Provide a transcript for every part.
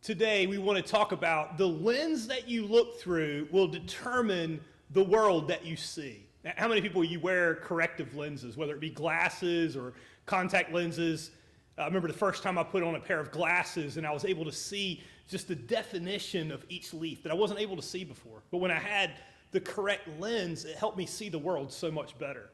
Today, we want to talk about the lens that you look through will determine the world that you see. Now, how many people you wear corrective lenses, whether it be glasses or contact lenses? I remember the first time I put on a pair of glasses and I was able to see just the definition of each leaf that I wasn't able to see before. But when I had the correct lens, it helped me see the world so much better.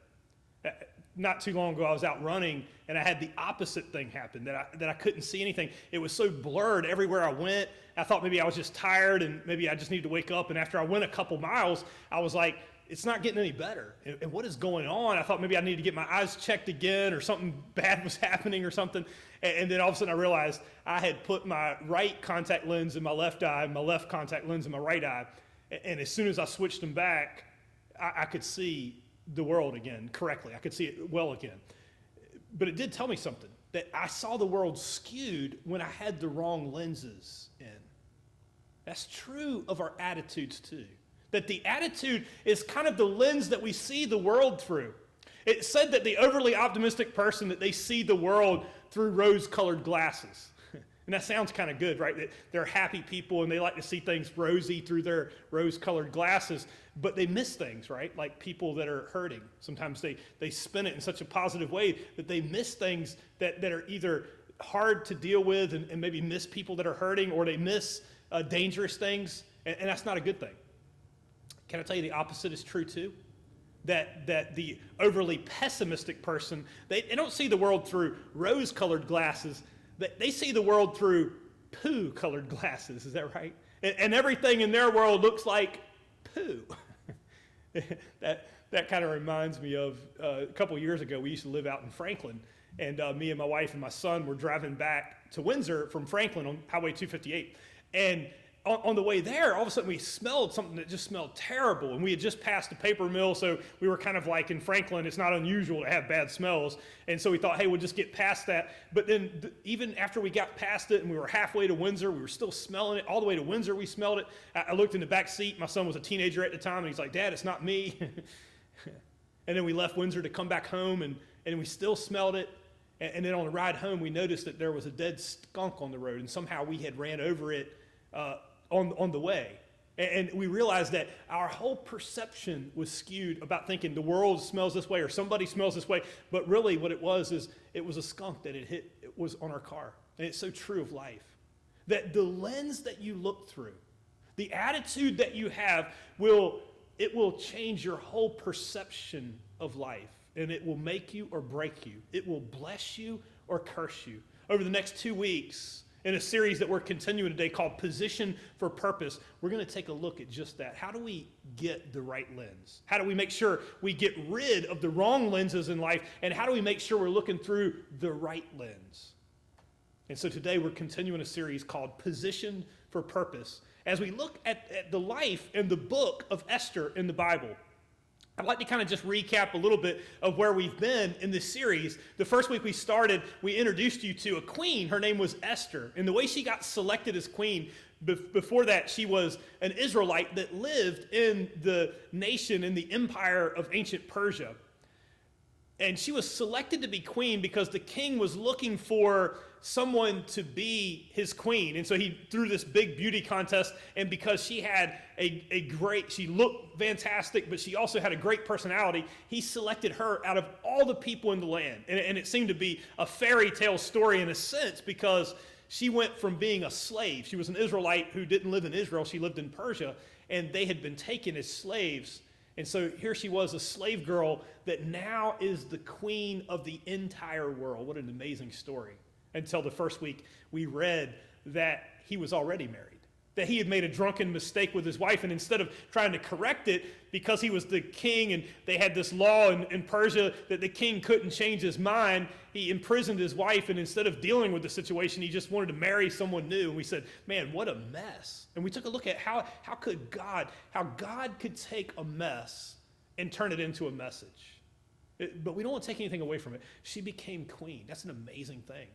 Not too long ago, I was out running, and I had the opposite thing happen, that I couldn't see anything. It was so blurred everywhere I went. I thought maybe I was just tired, and maybe I just needed to wake up. And after I went a couple miles, I was like, it's not getting any better. And what is going on? I thought maybe I needed to get my eyes checked again, or something bad was happening or something. And then all of a sudden, I realized I had put my right contact lens in my left eye, my left contact lens in my right eye. And as soon as I switched them back, I could see the world again correctly. I could see it well again. But it did tell me something, that I saw the world skewed when I had the wrong lenses in. That's true of our attitudes too. That the attitude is kind of the lens that we see the world through. It said that the overly optimistic person, that they see the world through rose-colored glasses. And that sounds kind of good, right? That they're happy people and they like to see things rosy through their rose-colored glasses, but they miss things, right? Like people that are hurting. Sometimes they spin it in such a positive way that they miss things that are either hard to deal with and maybe miss people that are hurting, or they miss dangerous things, and that's not a good thing. Can I tell you the opposite is true too? That the overly pessimistic person, they don't see the world through rose-colored glasses. They see the world through poo-colored glasses, is that right? And everything in their world looks like poo. That kind of reminds me of a couple of years ago, we used to live out in Franklin, and me and my wife and my son were driving back to Windsor from Franklin on Highway 258. And on the way there, all of a sudden we smelled something that just smelled terrible. And we had just passed a paper mill, so we were kind of like, in Franklin, it's not unusual to have bad smells. And so we thought, hey, we'll just get past that. But then even after we got past it and we were halfway to Windsor, we were still smelling it. All the way to Windsor, we smelled it. I looked in the back seat. My son was a teenager at the time, and he's like, Dad, it's not me. And then we left Windsor to come back home, and we still smelled it. And then on the ride home, we noticed that there was a dead skunk on the road, and somehow we had ran over it on the way. And we realized that our whole perception was skewed about thinking the world smells this way or somebody smells this way. But really what it was is it was a skunk that it was on our car. And it's so true of life. That the lens that you look through, the attitude that you have, will change your whole perception of life. And it will make you or break you. It will bless you or curse you. Over the next 2 weeks, in a series that we're continuing today called Position for Purpose, we're going to take a look at just that. How do we get the right lens? How do we make sure we get rid of the wrong lenses in life? And how do we make sure we're looking through the right lens? And so today we're continuing a series called Position for Purpose as we look at the life and the book of Esther in the Bible. I'd like to kind of just recap a little bit of where we've been in this series. The first week we started, we introduced you to a queen. Her name was Esther. And the way she got selected as queen, before that, she was an Israelite that lived in the nation, in the empire of ancient Persia. And she was selected to be queen because the king was looking for someone to be his queen. And so he threw this big beauty contest, and because she had she looked fantastic, but she also had a great personality, he selected her out of all the people in the land. And it seemed to be a fairy tale story in a sense, because she went from being a slave. She was an Israelite who didn't live in Israel. She lived in Persia, and they had been taken as slaves. And so here she was, a slave girl that now is the queen of the entire world. What an amazing story. Until the first week we read that he was already married, that he had made a drunken mistake with his wife, and instead of trying to correct it, because he was the king and they had this law in Persia that the king couldn't change his mind, he imprisoned his wife, and instead of dealing with the situation, he just wanted to marry someone new. And we said, man, what a mess. And we took a look at how God could take a mess and turn it into a message. But we don't want to take anything away from it. She became queen. That's an amazing thing.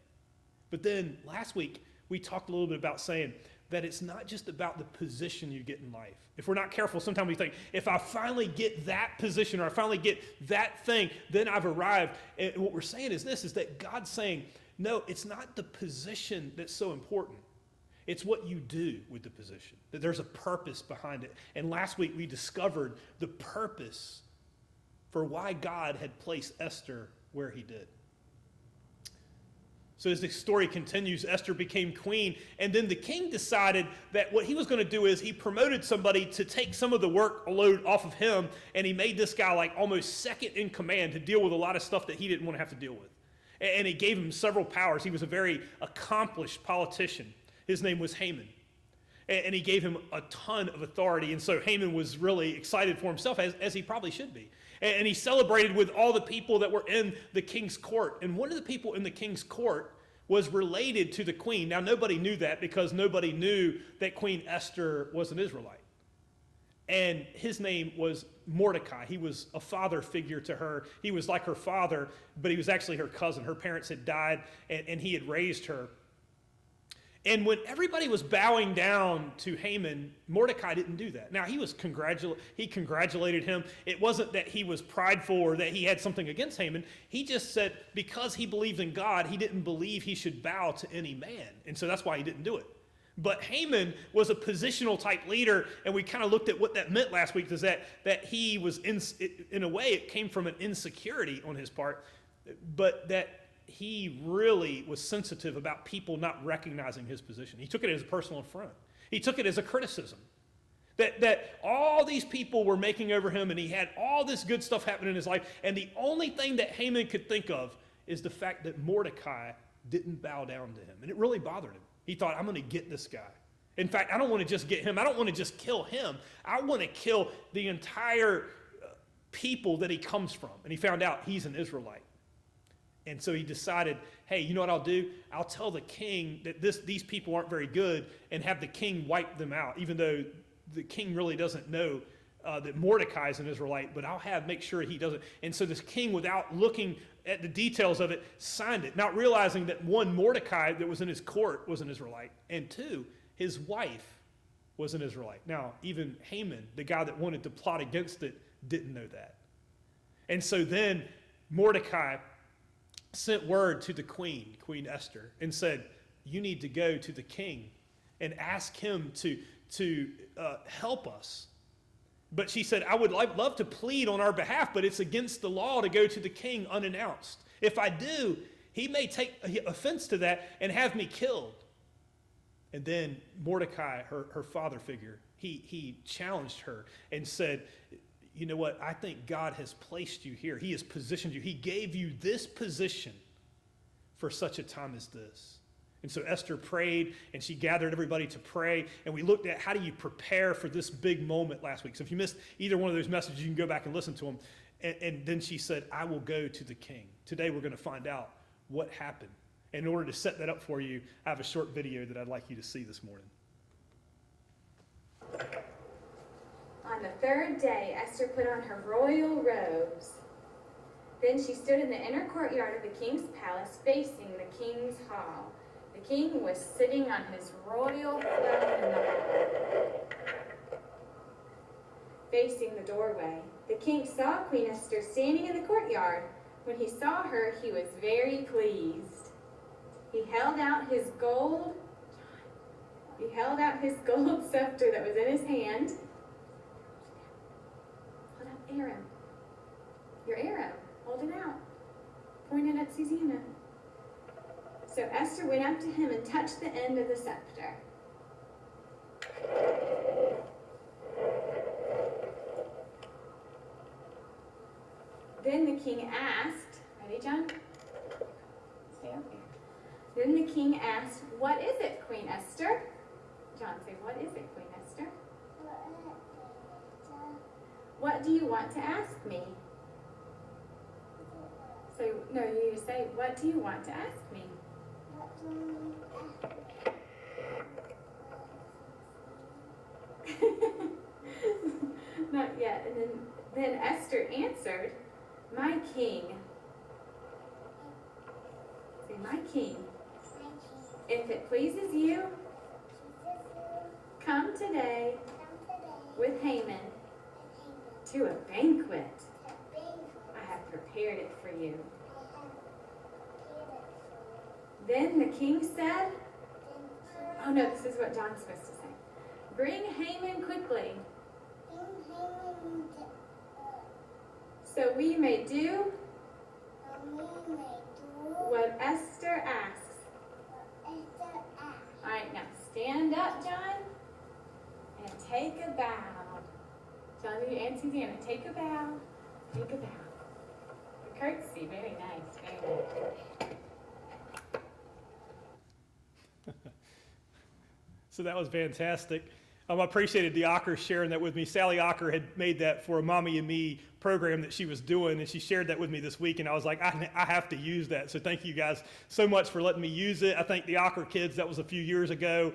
But then last week, we talked a little bit about saying that it's not just about the position you get in life. If we're not careful, sometimes we think, if I finally get that position or I finally get that thing, then I've arrived. And what we're saying is this, is that God's saying, no, it's not the position that's so important. It's what you do with the position, that there's a purpose behind it. And last week we discovered the purpose for why God had placed Esther where he did. So as the story continues, Esther became queen, and then the king decided that what he was going to do is he promoted somebody to take some of the workload off of him, and he made this guy like almost second in command to deal with a lot of stuff that he didn't want to have to deal with. And he gave him several powers. He was a very accomplished politician. His name was Haman. And he gave him a ton of authority, and so Haman was really excited for himself, as he probably should be. And he celebrated with all the people that were in the king's court. And one of the people in the king's court was related to the queen. Now, nobody knew that because nobody knew that Queen Esther was an Israelite. And his name was Mordecai. He was a father figure to her. He was like her father, but he was actually her cousin. Her parents had died, and he had raised her. And when everybody was bowing down to Haman, Mordecai didn't do that. Now, he congratulated him. It wasn't that he was prideful or that he had something against Haman. He just said because he believed in God, he didn't believe he should bow to any man. And so that's why he didn't do it. But Haman was a positional type leader, and we kind of looked at what that meant last week, is that he was, in a way, it came from an insecurity on his part, but that he really was sensitive about people not recognizing his position. He took it as a personal affront. He took it as a criticism. That all these people were making over him, and he had all this good stuff happening in his life, and the only thing that Haman could think of is the fact that Mordecai didn't bow down to him. And it really bothered him. He thought, I'm going to get this guy. In fact, I don't want to just get him. I don't want to just kill him. I want to kill the entire people that he comes from. And he found out he's an Israelite. And so he decided, hey, you know what I'll do? I'll tell the king that these people aren't very good and have the king wipe them out, even though the king really doesn't know that Mordecai is an Israelite, but I'll make sure he doesn't. And so this king, without looking at the details of it, signed it, not realizing that one, Mordecai that was in his court was an Israelite, and two, his wife was an Israelite. Now, even Haman, the guy that wanted to plot against it, didn't know that. And so then Mordecai sent word to the Queen Esther, and said, you need to go to the king and ask him to help us. But she said, I would love to plead on our behalf, but it's against the law to go to the king unannounced. If I do, he may take offense to that and have me killed. And then Mordecai, her father figure, he challenged her and said, you know what? I think God has placed you here. He has positioned you. He gave you this position for such a time as this. And so Esther prayed, and she gathered everybody to pray. And we looked at how do you prepare for this big moment last week. So if you missed either one of those messages, you can go back and listen to them. And then she said, I will go to the king. Today we're going to find out what happened. And in order to set that up for you, I have a short video that I'd like you to see this morning. On the third day, Esther put on her royal robes. Then she stood in the inner courtyard of the king's palace, facing the king's hall. The king was sitting on his royal throne in the hall, facing the doorway. The king saw Queen Esther standing in the courtyard. When he saw her, he was very pleased. He held out his gold scepter that was in his hand. Hold up, arrow. Your arrow. Hold it out. Point it at Susanna. So Esther went up to him and touched the end of the scepter. Then the king asked, ready, John? Stay up here. Then the king asked, what is it, Queen Esther? John, say, what is it, Queen Esther? What do you want to ask me? So, no, you need to say, what do you want to ask me? Not yet. And then Esther answered, my king. Say, my king. If it pleases you, come today with Haman to a banquet. I have prepared it for you. Then the king said, Oh no, this is what John's supposed to say. Bring Haman quickly, so we may do what Esther asks. All right, now stand up, John, and take a bow. John and Susanna, take a bow. Take a bow. A curtsy, very nice, very nice. So that was fantastic. I appreciated Deocker sharing that with me. Sally Ocker had made that for a Mommy and Me program that she was doing, and she shared that with me this week, and I was like, I have to use that. So thank you guys so much for letting me use it. I thank the Ocker kids. That was a few years ago.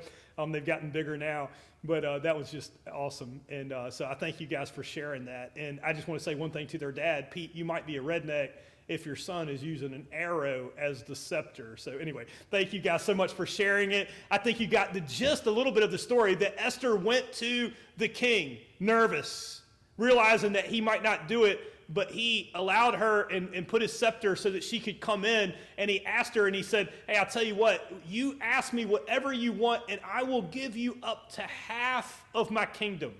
They've gotten bigger now, but that was just awesome. And so I thank you guys for sharing that. And I just want to say one thing to their dad. Pete, you might be a redneck if your son is using an arrow as the scepter. So anyway, thank you guys so much for sharing it. I think you got the gist, a little bit of the story, that Esther went to the king nervous, realizing that he might not do it, but he allowed her and put his scepter so that she could come in, and he asked her and he said, hey, I'll tell you what, you ask me whatever you want and I will give you up to half of my kingdom.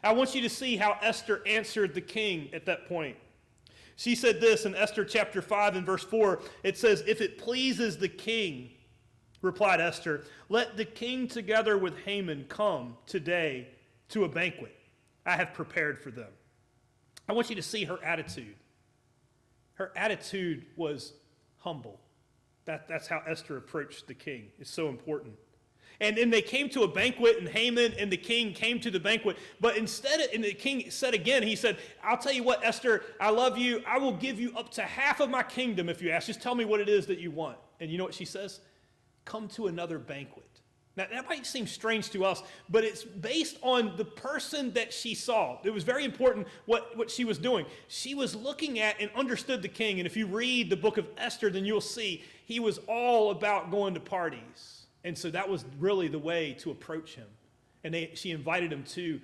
I want you to see how Esther answered the king at that point. She said this in Esther chapter 5 and verse 4. It says, if it pleases the king, replied Esther, let the king together with Haman come today to a banquet I have prepared for them. I want you to see her attitude. Her attitude was humble. That's how Esther approached the king. It's so important. And then they came to a banquet, and Haman and the king came to the banquet. But instead, and the king said again, he said, I'll tell you what, Esther, I love you. I will give you up to half of my kingdom if you ask. Just tell me what it is that you want. And you know what she says? Come to another banquet. Now, that might seem strange to us, but it's based on the person that she saw. It was very important what she was doing. She was looking at and understood the king. And if you read the book of Esther, then you'll see he was all about going to parties. And so that was really the way to approach him. And she invited him to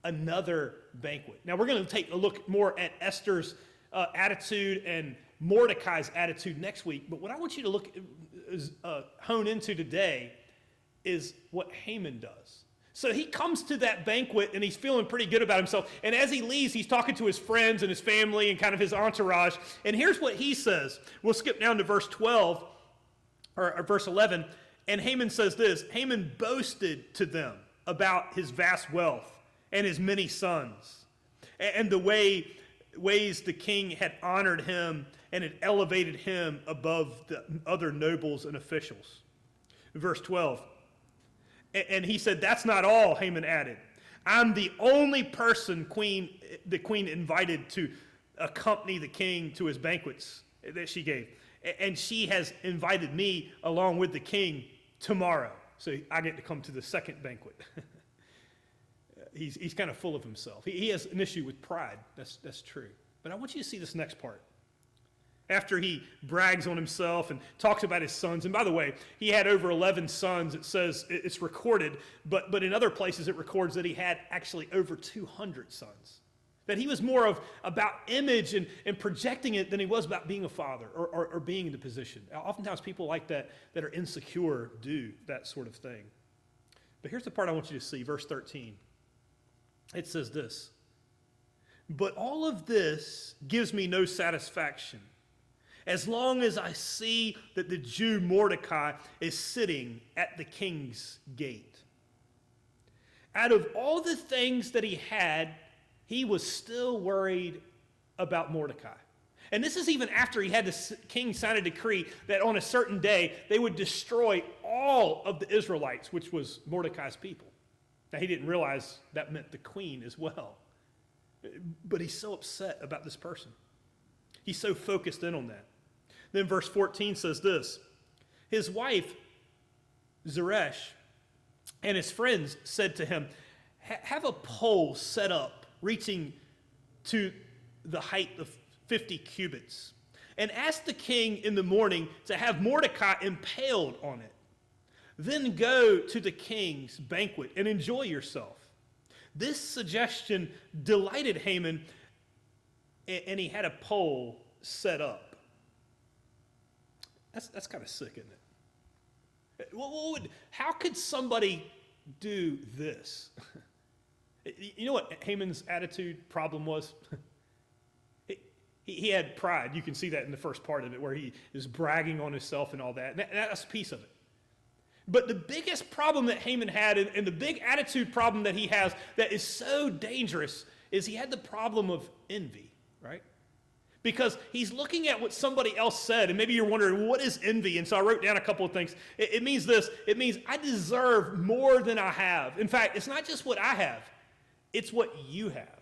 another banquet. Now, we're going to take a look more at Esther's attitude and Mordecai's attitude next week. But what I want you to hone into today is what Haman does. So he comes to that banquet and he's feeling pretty good about himself. And as he leaves, he's talking to his friends and his family and kind of his entourage. And here's what he says. We'll skip down to verse 12 or verse 11. And Haman says this, Haman boasted to them about his vast wealth and his many sons and the ways the king had honored him and had elevated him above the other nobles and officials. Verse 12, and he said, that's not all, Haman added. I'm the only person the queen invited to accompany the king to his banquets that she gave. And she has invited me along with the king tomorrow. So I get to come to the second banquet. He's kind of full of himself. He has an issue with pride. That's true. But I want you to see this next part. After he brags on himself and talks about his sons, and by the way, he had over 11 sons. It says it's recorded, but in other places it records that he had actually over 200 sons. That he was more about image and projecting it than he was about being a father or being in the position. Oftentimes people like that are insecure do that sort of thing. But here's the part I want you to see, verse 13. It says this, but all of this gives me no satisfaction as long as I see that the Jew Mordecai is sitting at the king's gate. Out of all the things that he had, he was still worried about Mordecai. And this is even after he had the king sign a decree that on a certain day they would destroy all of the Israelites, which was Mordecai's people. Now, he didn't realize that meant the queen as well. But he's so upset about this person. He's so focused in on that. Then verse 14 says this, his wife, Zeresh, and his friends said to him, have a pole set up reaching to the height of 50 cubits, and ask the king in the morning to have Mordecai impaled on it. Then go to the king's banquet and enjoy yourself. This suggestion delighted Haman, and he had a pole set up. That's kind of sick, isn't it? How could somebody do this? You know what Haman's attitude problem was? He had pride. You can see that in the first part of it, where he is bragging on himself and all that. And that's a piece of it. But the biggest problem that Haman had, and the big attitude problem that he has that is so dangerous, is he had the problem of envy, right? Because he's looking at what somebody else said, and maybe you're wondering, what is envy? And so I wrote down a couple of things. It means this. It means I deserve more than I have. In fact, it's not just what I have. It's what you have.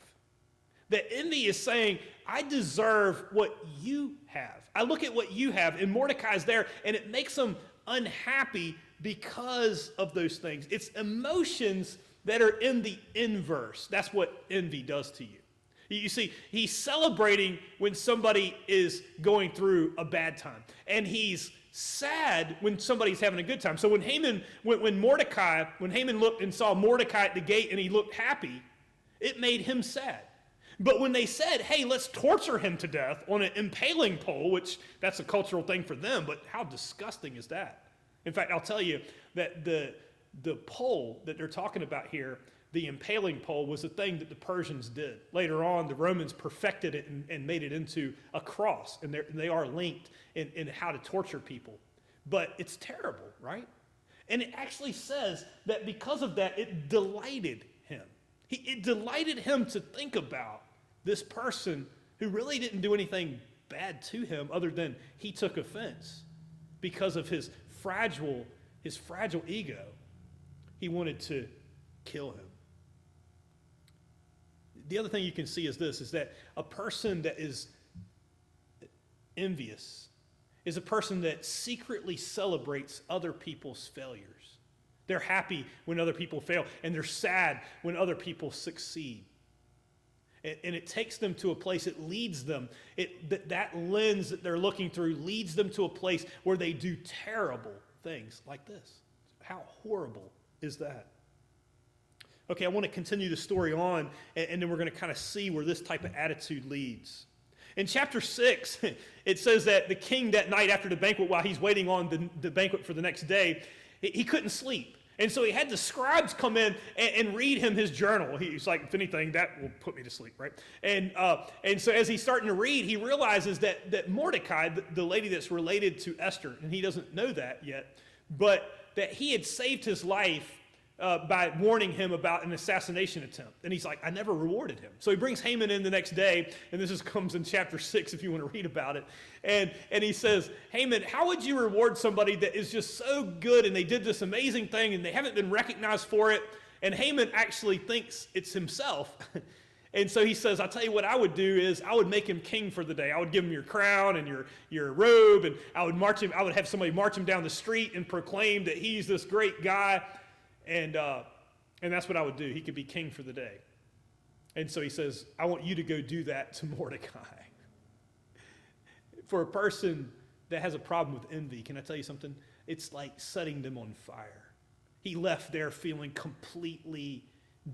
That envy is saying, I deserve what you have. I look at what you have, and Mordecai's there, and it makes him unhappy because of those things. It's emotions that are in the inverse. That's what envy does to you. You see, he's celebrating when somebody is going through a bad time, and he's sad when somebody's having a good time. So when Haman looked and saw Mordecai at the gate and he looked happy, it made him sad. But when they said, hey, let's torture him to death on an impaling pole, which that's a cultural thing for them, but how disgusting is that? In fact, I'll tell you that the pole that they're talking about here, the impaling pole, was a thing that the Persians did. Later on, the Romans perfected it and made it into a cross, and they are linked in how to torture people. But it's terrible, right? And it actually says that because of that, it delighted him. It delighted him to think about this person who really didn't do anything bad to him other than he took offense because of his fragile ego. He wanted to kill him. The other thing you can see is this, is that a person that is envious is a person that secretly celebrates other people's failures. They're happy when other people fail, and they're sad when other people succeed. And it takes them to a place, it leads them, that lens that they're looking through leads them to a place where they do terrible things like this. How horrible is that? Okay, I want to continue the story on, and then we're going to kind of see where this type of attitude leads. In chapter 6, it says that the king that night after the banquet, while he's waiting on the banquet for the next day, he couldn't sleep. And so he had the scribes come in and read him his journal. He's like, if anything, that will put me to sleep, right? And so as he's starting to read, he realizes that Mordecai, the lady that's related to Esther, and he doesn't know that yet, but that he had saved his life by warning him about an assassination attempt. And he's like, I never rewarded him. So he brings Haman in the next day, and this comes in chapter 6 if you want to read about it. And he says, Haman, how would you reward somebody that is just so good and they did this amazing thing and they haven't been recognized for it? And Haman actually thinks it's himself. And so he says, I'll tell you what I would do is I would make him king for the day. I would give him your crown and your robe, and I would have somebody march him down the street and proclaim that he's this great guy. And that's what I would do. He could be king for the day. And so he says, I want you to go do that to Mordecai. For a person that has a problem with envy, can I tell you something? It's like setting them on fire. He left there feeling completely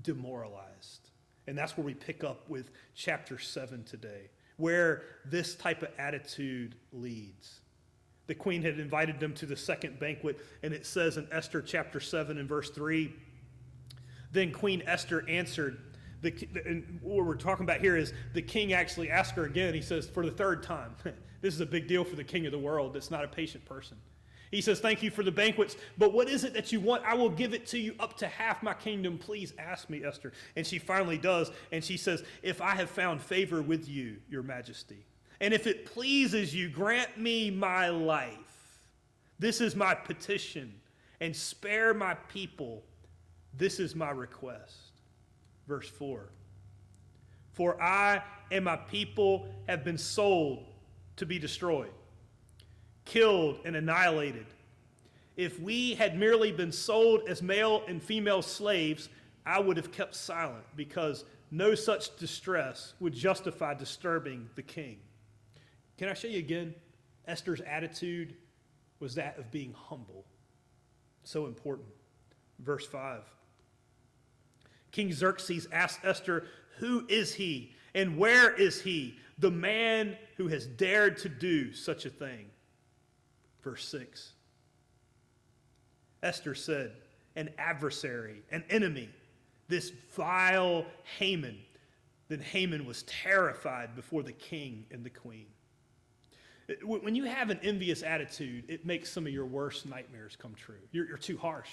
demoralized. And that's where we pick up with chapter 7 today, where this type of attitude leads. The queen had invited them to the second banquet, and it says in Esther chapter 7 and verse 3, then Queen Esther answered, and what we're talking about here is the king actually asked her again. He says, for the third time. This is a big deal for the king of the world that's not a patient person. He says, thank you for the banquets, but what is it that you want? I will give it to you up to half my kingdom. Please ask me, Esther. And she finally does, and she says, if I have found favor with you, your majesty, and if it pleases you, grant me my life. This is my petition, and spare my people. This is my request. Verse 4. For I and my people have been sold to be destroyed, killed and annihilated. If we had merely been sold as male and female slaves, I would have kept silent, because no such distress would justify disturbing the king. Can I show you again? Esther's attitude was that of being humble. So important. Verse 5. King Xerxes asked Esther, who is he and where is he, the man who has dared to do such a thing? Verse 6. Esther said, an adversary, an enemy, this vile Haman. Then Haman was terrified before the king and the queen. When you have an envious attitude, it makes some of your worst nightmares come true. You're too harsh.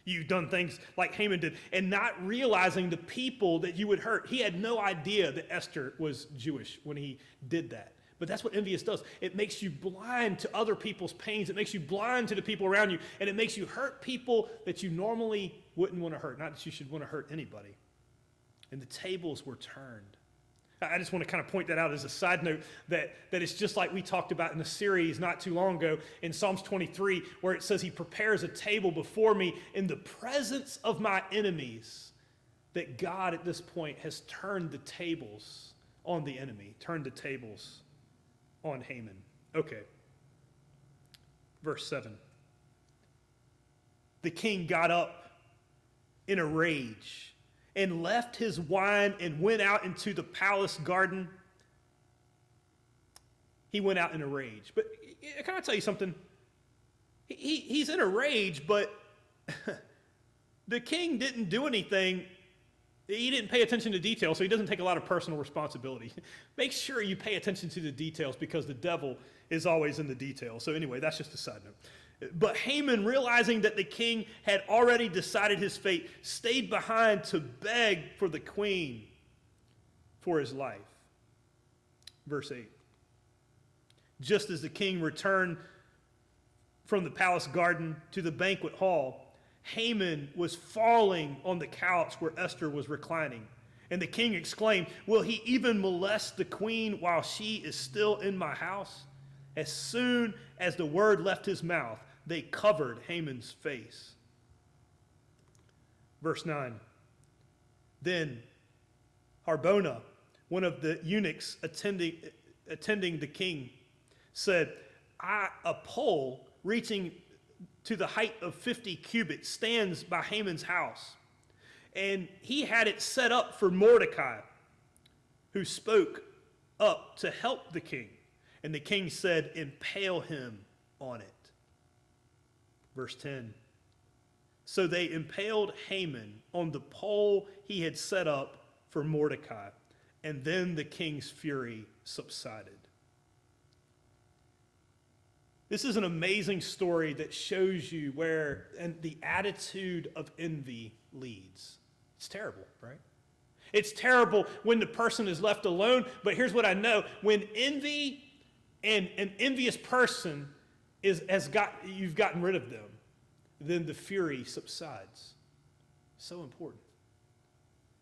You've done things like Haman did, and not realizing the people that you would hurt. He had no idea that Esther was Jewish when he did that. But that's what envious does. It makes you blind to other people's pains. It makes you blind to the people around you, and it makes you hurt people that you normally wouldn't want to hurt. Not that you should want to hurt anybody. And the tables were turned. I just want to kind of point that out as a side note that it's just like we talked about in a series not too long ago in Psalms 23, where it says he prepares a table before me in the presence of my enemies. That God at this point has turned the tables on the enemy, turned the tables on Haman. Okay. Verse 7. The king got up in a rage and left his wine and went out into the palace garden. He went out in a rage. But can I tell you something? He's in a rage, but the king didn't do anything. He didn't pay attention to details, so he doesn't take a lot of personal responsibility. Make sure you pay attention to the details because the devil is always in the details. So anyway, that's just a side note. But Haman, realizing that the king had already decided his fate, stayed behind to beg for the queen for his life. Verse 8. Just as the king returned from the palace garden to the banquet hall, Haman was falling on the couch where Esther was reclining. And the king exclaimed, "Will he even molest the queen while she is still in my house?" As soon as the word left his mouth, they covered Haman's face. Verse 9. Then Harbona, one of the eunuchs attending the king, said, a pole reaching to the height of 50 cubits stands by Haman's house. And he had it set up for Mordecai, who spoke up to help the king. And the king said, impale him on it. Verse 10. So they impaled Haman on the pole he had set up for Mordecai. And then the king's fury subsided. This is an amazing story that shows you where and the attitude of envy leads. It's terrible, right? It's terrible when the person is left alone, but here's what I know. When envy and an envious person you've gotten rid of them, then the fury subsides. So important.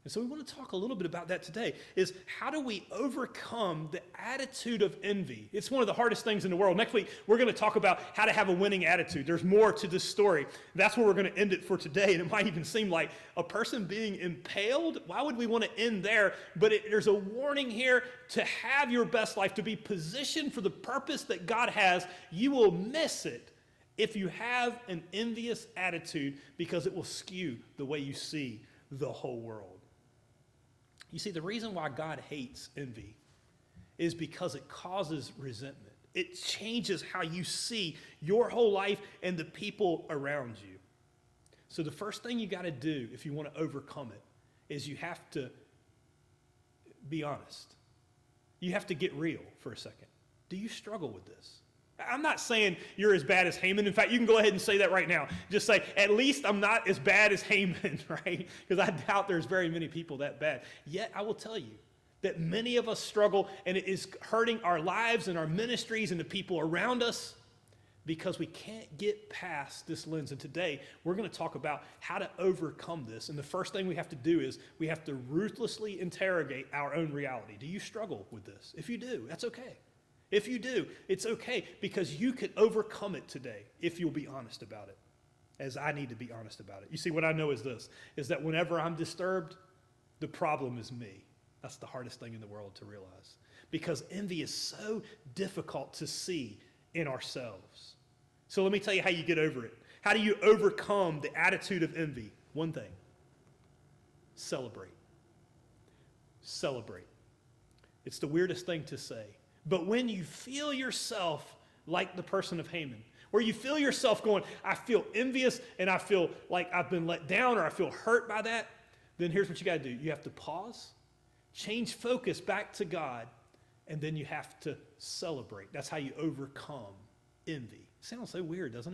And so we want to talk a little bit about that today, is how do we overcome the attitude of envy? It's one of the hardest things in the world. Next week, we're going to talk about how to have a winning attitude. There's more to this story. That's where we're going to end it for today. And it might even seem like a person being impaled. Why would we want to end there? But there's a warning here to have your best life, to be positioned for the purpose that God has. You will miss it if you have an envious attitude, because it will skew the way you see the whole world. You see, the reason why God hates envy is because it causes resentment. It changes how you see your whole life and the people around you. So the first thing you got to do if you want to overcome it is you have to be honest. You have to get real for a second. Do you struggle with this? I'm not saying you're as bad as Haman. In fact, you can go ahead and say that right now. Just say, at least I'm not as bad as Haman, right? Because I doubt there's very many people that bad. Yet, I will tell you that many of us struggle, and it is hurting our lives and our ministries and the people around us because we can't get past this lens. And today, we're going to talk about how to overcome this. And the first thing we have to do is we have to ruthlessly interrogate our own reality. Do you struggle with this? If you do, that's okay. If you do, it's okay, because you can overcome it today if you'll be honest about it, as I need to be honest about it. You see, what I know is this, is that whenever I'm disturbed, the problem is me. That's the hardest thing in the world to realize, because envy is so difficult to see in ourselves. So let me tell you how you get over it. How do you overcome the attitude of envy? One thing: celebrate. Celebrate. It's the weirdest thing to say. But when you feel yourself like the person of Haman, where you feel yourself going, I feel envious and I feel like I've been let down or I feel hurt by that, then here's what you got to do. You have to pause, change focus back to God, and then you have to celebrate. That's how you overcome envy. Sounds so weird, doesn't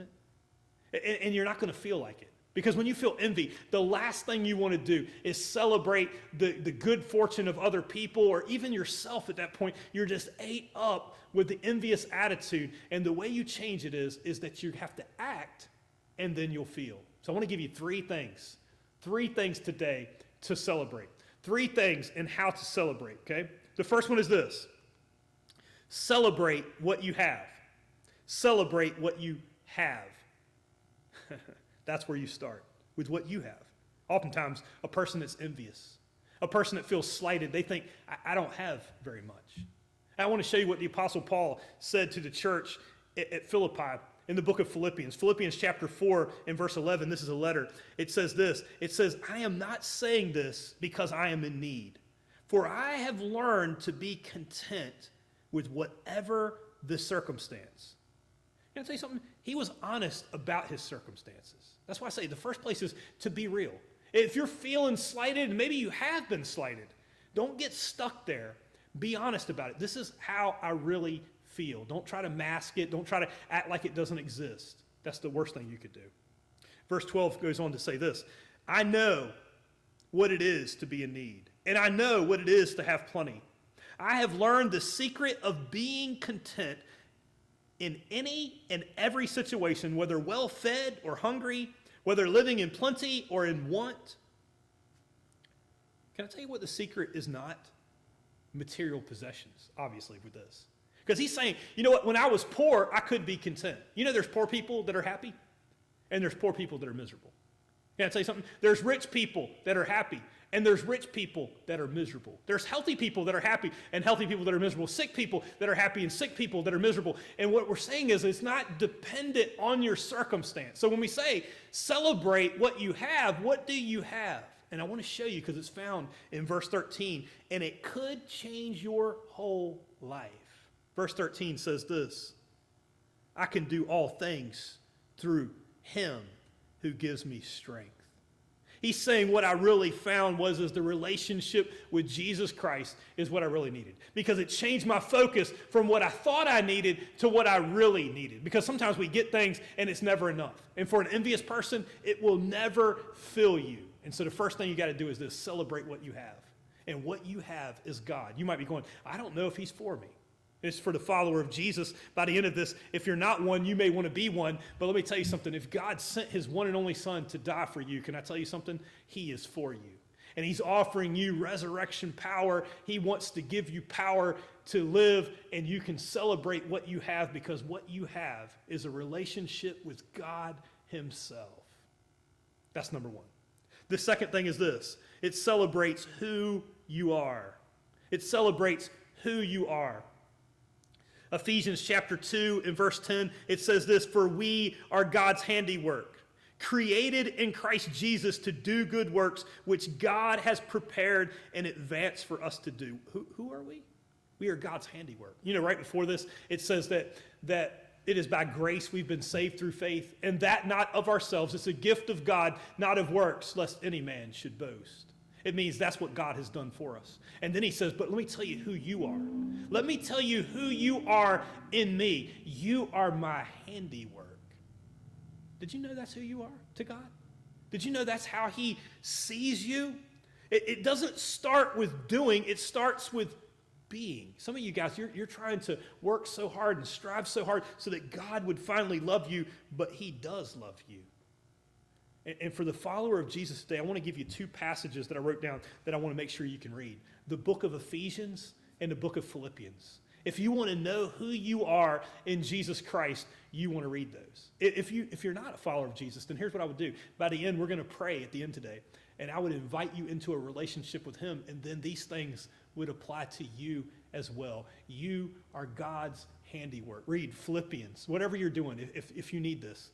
it? And you're not going to feel like it. Because when you feel envy, the last thing you want to do is celebrate the good fortune of other people or even yourself at that point. You're just ate up with the envious attitude. And the way you change it is that you have to act and then you'll feel. So I want to give you three things today to celebrate. Three things and how to celebrate, okay? The first one is this. Celebrate what you have. Celebrate what you have. That's where you start, with what you have. Oftentimes, a person that's envious, a person that feels slighted, they think, I don't have very much. And I want to show you what the Apostle Paul said to the church at Philippi in the book of Philippians. Philippians chapter 4 and verse 11, this is a letter. It says this, it says, I am not saying this because I am in need, for I have learned to be content with whatever the circumstance. Can I tell you something? He was honest about his circumstances. That's why I say the first place is to be real. If you're feeling slighted, and maybe you have been slighted, don't get stuck there. Be honest about it. This is how I really feel. Don't try to mask it. Don't try to act like it doesn't exist. That's the worst thing you could do. Verse 12 goes on to say this, I know what it is to be in need, and I know what it is to have plenty. I have learned the secret of being content in any and every situation, whether well-fed or hungry, whether living in plenty or in want. Can I tell you what the secret is not? Material possessions, obviously, with this. Because he's saying, you know what, when I was poor, I could be content. You know there's poor people that are happy, and there's poor people that are miserable. Can I tell you something? There's rich people that are happy, and there's rich people that are miserable. There's healthy people that are happy and healthy people that are miserable. Sick people that are happy and sick people that are miserable. And what we're saying is it's not dependent on your circumstance. So when we say celebrate what you have, what do you have? And I want to show you because it's found in verse 13. And it could change your whole life. Verse 13 says this, I can do all things through him who gives me strength. He's saying what I really found was the relationship with Jesus Christ is what I really needed. Because it changed my focus from what I thought I needed to what I really needed. Because sometimes we get things and it's never enough. And for an envious person, it will never fill you. And so the first thing you got to do is this, celebrate what you have. And what you have is God. You might be going, I don't know if he's for me. It's for the follower of Jesus. By the end of this, if you're not one, you may want to be one. But let me tell you something. If God sent his one and only son to die for you, can I tell you something? He is for you. And he's offering you resurrection power. He wants to give you power to live, and you can celebrate what you have because what you have is a relationship with God himself. That's number one. The second thing is this. It celebrates who you are. It celebrates who you are. Ephesians chapter 2 and verse 10, it says this, for we are God's handiwork, created in Christ Jesus to do good works, which God has prepared in advance for us to do. Who are we? We are God's handiwork. You know, right before this, it says that it is by grace we've been saved through faith, and that not of ourselves. It's a gift of God, not of works, lest any man should boast. It means that's what God has done for us. And then he says, but let me tell you who you are. Let me tell you who you are in me. You are my handiwork. Did you know that's who you are to God? Did you know that's how he sees you? It doesn't start with doing, it starts with being. Some of you guys, you're trying to work so hard and strive so hard so that God would finally love you, but he does love you. And for the follower of Jesus today, I want to give you two passages that I wrote down that I want to make sure you can read. The book of Ephesians and the book of Philippians. If you want to know who you are in Jesus Christ, you want to read those. If you're not a follower of Jesus, then here's what I would do. By the end, we're going to pray at the end today. And I would invite you into a relationship with him. And then these things would apply to you as well. You are God's handiwork. Read Philippians, whatever you're doing, if you need this.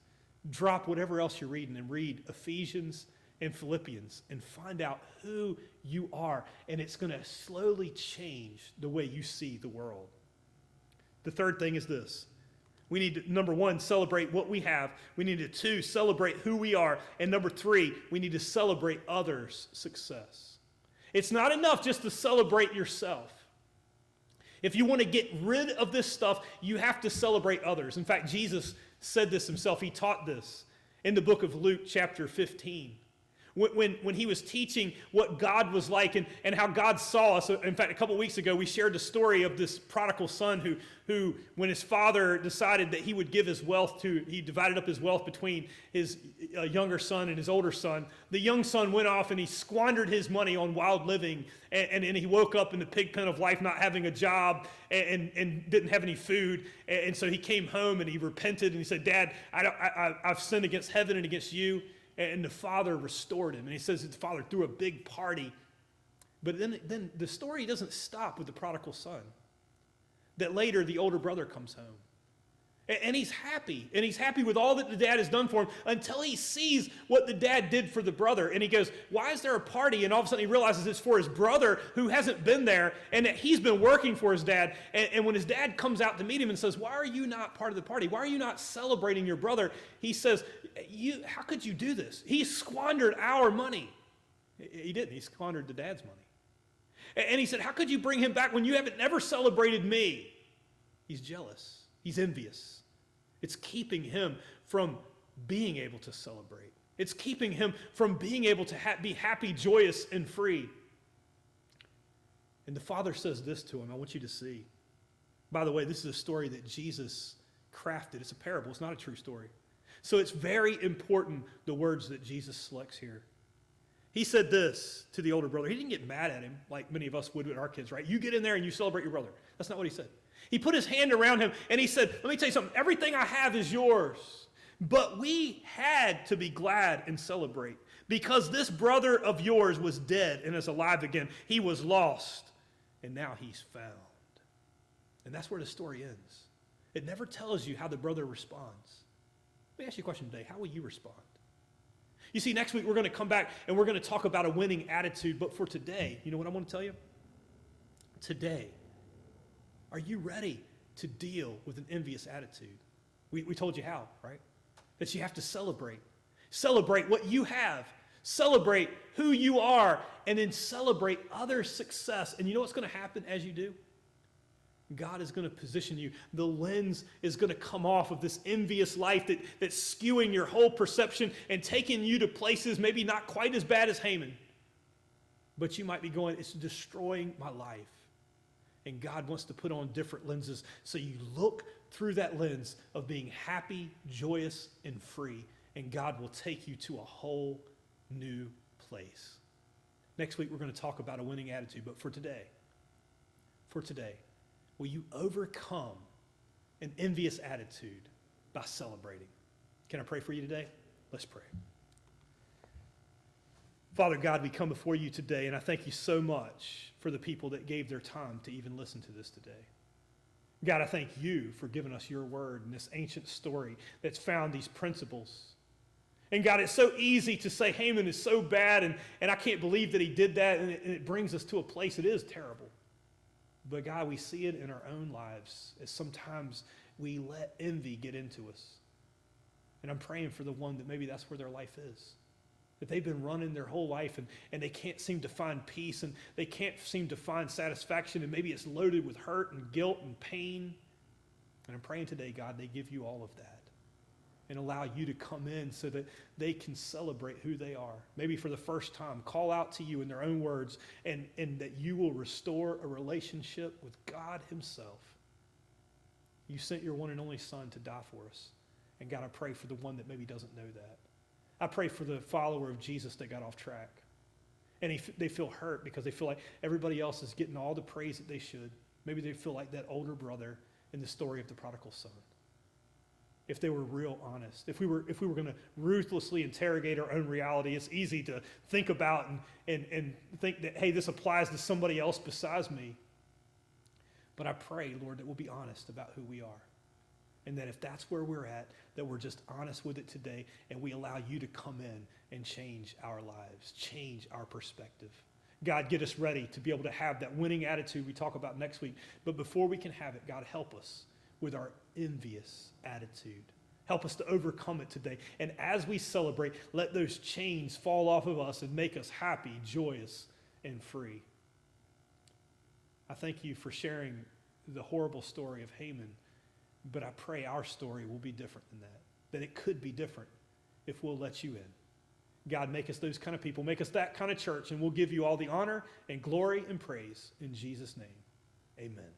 Drop whatever else you're reading and read Ephesians and Philippians and find out who you are. And it's going to slowly change the way you see the world. The third thing is this. We need to, number one, celebrate what we have. We need to, two, celebrate who we are. And number three, we need to celebrate others' success. It's not enough just to celebrate yourself. If you want to get rid of this stuff, you have to celebrate others. In fact, Jesus said this himself. He taught this in the book of Luke chapter 15. When he was teaching what God was like and how God saw us. In fact, a couple weeks ago, we shared the story of this prodigal son who, when his father decided that he would give his wealth he divided up his wealth between his younger son and his older son. The young son went off and he squandered his money on wild living, and he woke up in the pig pen of life, not having a job and didn't have any food. And so he came home and he repented and he said, "Dad, I've sinned against heaven and against you." And the father restored him. And he says the father threw a big party. But then the story doesn't stop with the prodigal son. That later the older brother comes home. And he's happy. And he's happy with all that the dad has done for him until he sees what the dad did for the brother. And he goes, "Why is there a party?" And all of a sudden he realizes it's for his brother who hasn't been there and that he's been working for his dad. And when his dad comes out to meet him and says, "Why are you not part of the party? Why are you not celebrating your brother?" He says, "How could you do this? He squandered our money." He didn't. He squandered the dad's money. And he said, "How could you bring him back when you haven't never celebrated me?" He's jealous. He's envious. It's keeping him from being able to celebrate. It's keeping him from being able to be happy, joyous, and free. And the father says this to him. I want you to see. By the way, this is a story that Jesus crafted. It's a parable. It's not a true story. So it's very important, the words that Jesus selects here. He said this to the older brother. He didn't get mad at him like many of us would with our kids, right? You get in there and you celebrate your brother. That's not what he said. He put his hand around him and he said, "Let me tell you something. Everything I have is yours. But we had to be glad and celebrate because this brother of yours was dead and is alive again. He was lost and now he's found." And that's where the story ends. It never tells you how the brother responds. Let me ask you a question today. How will you respond? You see, next week we're going to come back and we're going to talk about a winning attitude. But for today, you know what I want to tell you? Today, are you ready to deal with an envious attitude? We told you how, right? That you have to celebrate. Celebrate what you have. Celebrate who you are. And then celebrate other success. And you know what's going to happen as you do? God is going to position you. The lens is going to come off of this envious life that's skewing your whole perception and taking you to places maybe not quite as bad as Haman. But you might be going, "It's destroying my life." And God wants to put on different lenses so you look through that lens of being happy, joyous, and free. And God will take you to a whole new place. Next week, we're going to talk about a winning attitude. But for today, will you overcome an envious attitude by celebrating? Can I pray for you today? Let's pray. Father God, we come before you today, and I thank you so much for the people that gave their time to even listen to this today. God, I thank you for giving us your word and this ancient story that's found these principles. And God, it's so easy to say Haman is so bad, and I can't believe that he did that, and it brings us to a place it is terrible. But God, we see it in our own lives as sometimes we let envy get into us. And I'm praying for the one that maybe that's where their life is. That they've been running their whole life and they can't seem to find peace and they can't seem to find satisfaction, and maybe it's loaded with hurt and guilt and pain. And I'm praying today, God, they give you all of that and allow you to come in so that they can celebrate who they are. Maybe for the first time, call out to you in their own words, and that you will restore a relationship with God himself. You sent your one and only son to die for us. And God, I pray for the one that maybe doesn't know that. I pray for the follower of Jesus that got off track. And they feel hurt because they feel like everybody else is getting all the praise that they should. Maybe they feel like that older brother in the story of the prodigal son. If they were real honest, if we were going to ruthlessly interrogate our own reality, it's easy to think about and think that, hey, this applies to somebody else besides me. But I pray, Lord, that we'll be honest about who we are. And that if that's where we're at, that we're just honest with it today, and we allow you to come in and change our lives, change our perspective. God, get us ready to be able to have that winning attitude we talk about next week. But before we can have it, God, help us with our envious attitude. Help us to overcome it today. And as we celebrate, let those chains fall off of us and make us happy, joyous, and free. I thank you for sharing the horrible story of Haman, but I pray our story will be different than that it could be different if we'll let you in. God, make us those kind of people. Make us that kind of church, and we'll give you all the honor and glory and praise in Jesus' name. Amen.